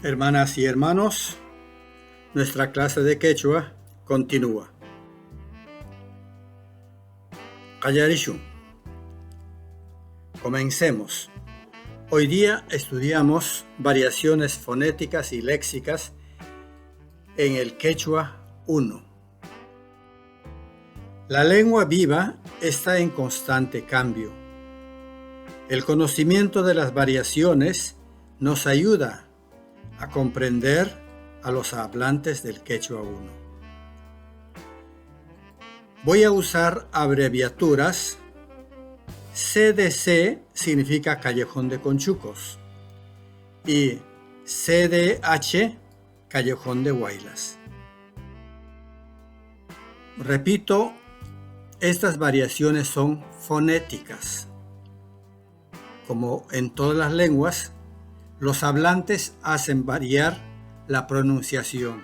Hermanas y hermanos, nuestra clase de quechua continúa. Qayarishu. Comencemos. Hoy día estudiamos variaciones fonéticas y léxicas en el quechua 1. La lengua viva está en constante cambio. El conocimiento de las variaciones nos ayuda a comprender a los hablantes del quechua 1. Voy a usar abreviaturas. CDC significa Callejón de Conchucos y CDH, Callejón de Huaylas. Repito, estas variaciones son fonéticas. Como en todas las lenguas, los hablantes hacen variar la pronunciación.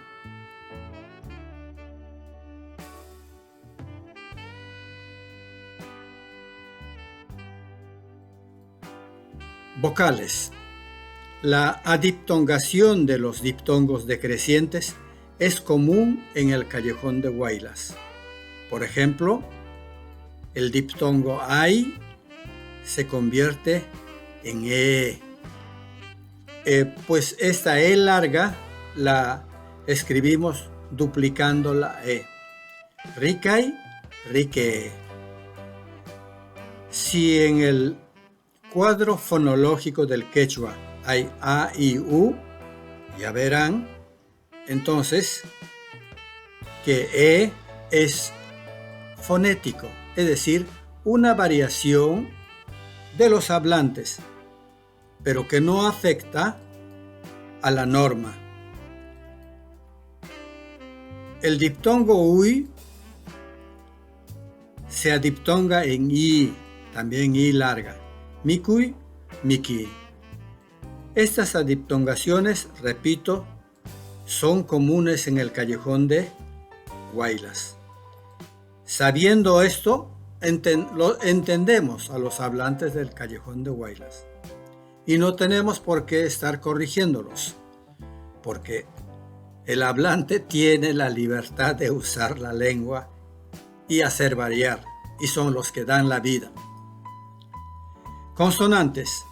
Vocales. La adiptongación de los diptongos decrecientes es común en el Callejón de Huaylas. Por ejemplo, el diptongo ay se convierte en e. Pues esta e larga la escribimos duplicando la e. Ricay, rique. Si en el cuadro fonológico del quechua hay a y u, ya verán entonces que e es fonético, es decir, una variación de los hablantes, pero que no afecta a la norma. El diptongo uy se adiptonga en i, también i larga. Mikuy, miki. Estas adiptongaciones, repito, son comunes en el Callejón de Huaylas. Sabiendo esto, entendemos a los hablantes del Callejón de Huaylas. Y no tenemos por qué estar corrigiéndolos, porque el hablante tiene la libertad de usar la lengua y hacer variar, y son los que dan la vida. Consonantes.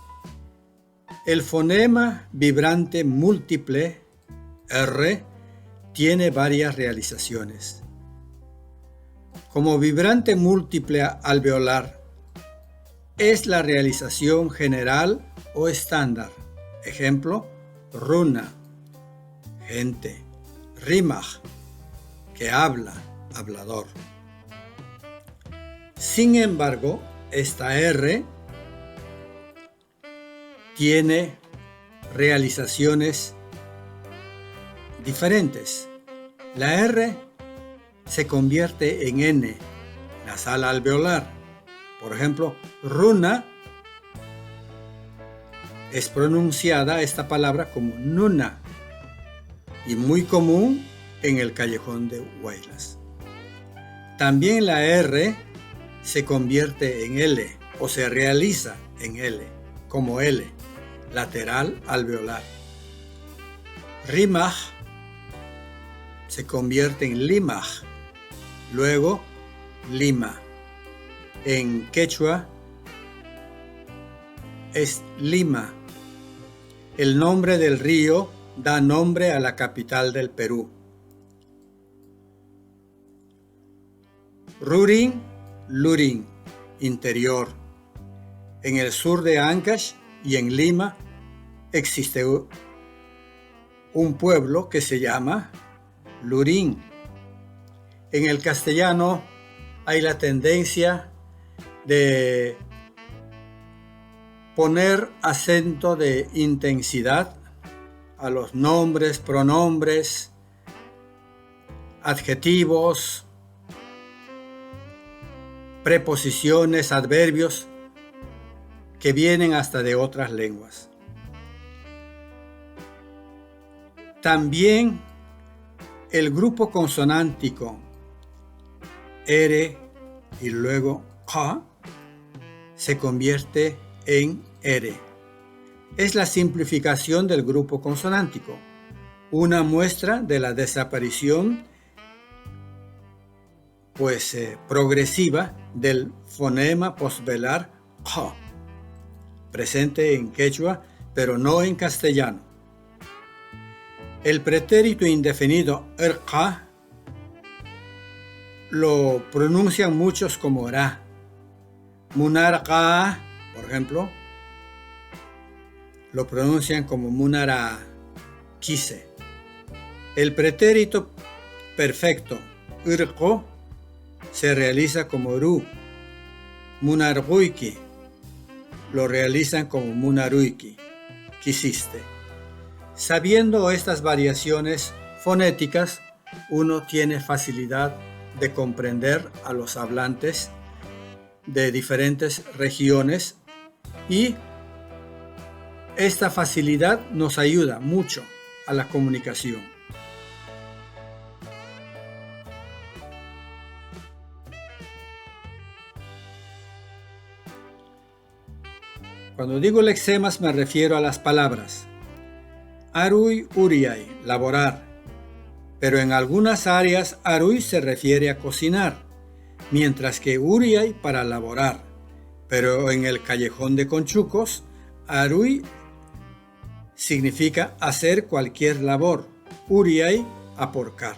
El fonema vibrante múltiple R tiene varias realizaciones. Como vibrante múltiple alveolar, es la realización general o estándar. Ejemplo, runa, gente, rimaj, que habla, hablador. Sin embargo, esta R tiene realizaciones diferentes. La R se convierte en N, nasal alveolar. Por ejemplo, runa es pronunciada esta palabra como nuna y muy común en el Callejón de Huaylas. También la R se convierte en L o se realiza en L, como L, lateral alveolar. Rimaj se convierte en limaj, luego lima. En quechua es Lima. El nombre del río da nombre a la capital del Perú. Rurin, Lurin, interior. En el sur de Ancash y en Lima existe un pueblo que se llama Lurín. En el castellano hay la tendencia de poner acento de intensidad a los nombres, pronombres, adjetivos, preposiciones, adverbios que vienen hasta de otras lenguas. También el grupo consonántico R y luego K se convierte en R. es la simplificación del grupo consonántico, una muestra de la desaparición progresiva del fonema postvelar q, presente en quechua, pero no en castellano. El pretérito indefinido rqa lo pronuncian muchos como ra. Munarqa, por ejemplo, lo pronuncian como munara, quise. El pretérito perfecto irqo se realiza como ru. Munarguiki lo realizan como munaruiki, quisiste. Sabiendo estas variaciones fonéticas, uno tiene facilidad de comprender a los hablantes de diferentes regiones y esta facilidad nos ayuda mucho a la comunicación. Cuando digo lexemas me refiero a las palabras Arui Uriay, laborar, pero en algunas áreas Arui se refiere a cocinar, mientras que Uriay para laborar, pero en el Callejón de Conchucos, Arui significa hacer cualquier labor, Uriay, aporcar.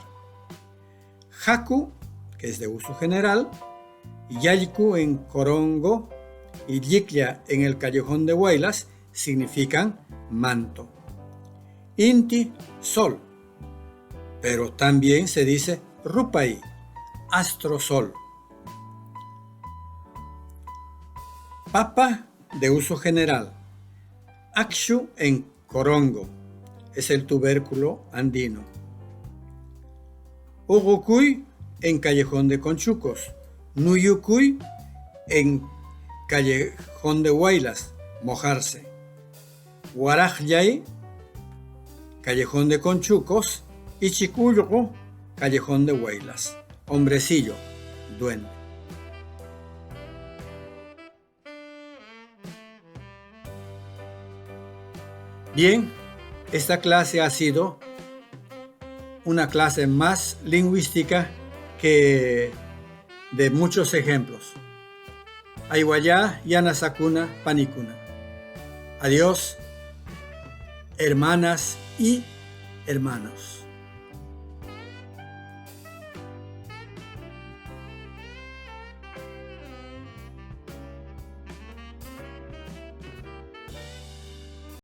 Haku, que es de uso general, Yayku en Corongo y Yiclia en el Callejón de Huaylas significan manto. Inti, sol, pero también se dice Rupai, astrosol. Papa, de uso general. Akshu en Corongo, es el tubérculo andino. Urucuy en Callejón de Conchucos. Nuyucuy en Callejón de Huaylas, mojarse. Guarajyay, Callejón de Conchucos, y Chicuyuco, Callejón de Huaylas, hombrecillo, duende. Bien, esta clase ha sido una clase más lingüística que de muchos ejemplos. Ayhuayá, Yanasakuna, Panicuna. Adiós, hermanas y hermanos.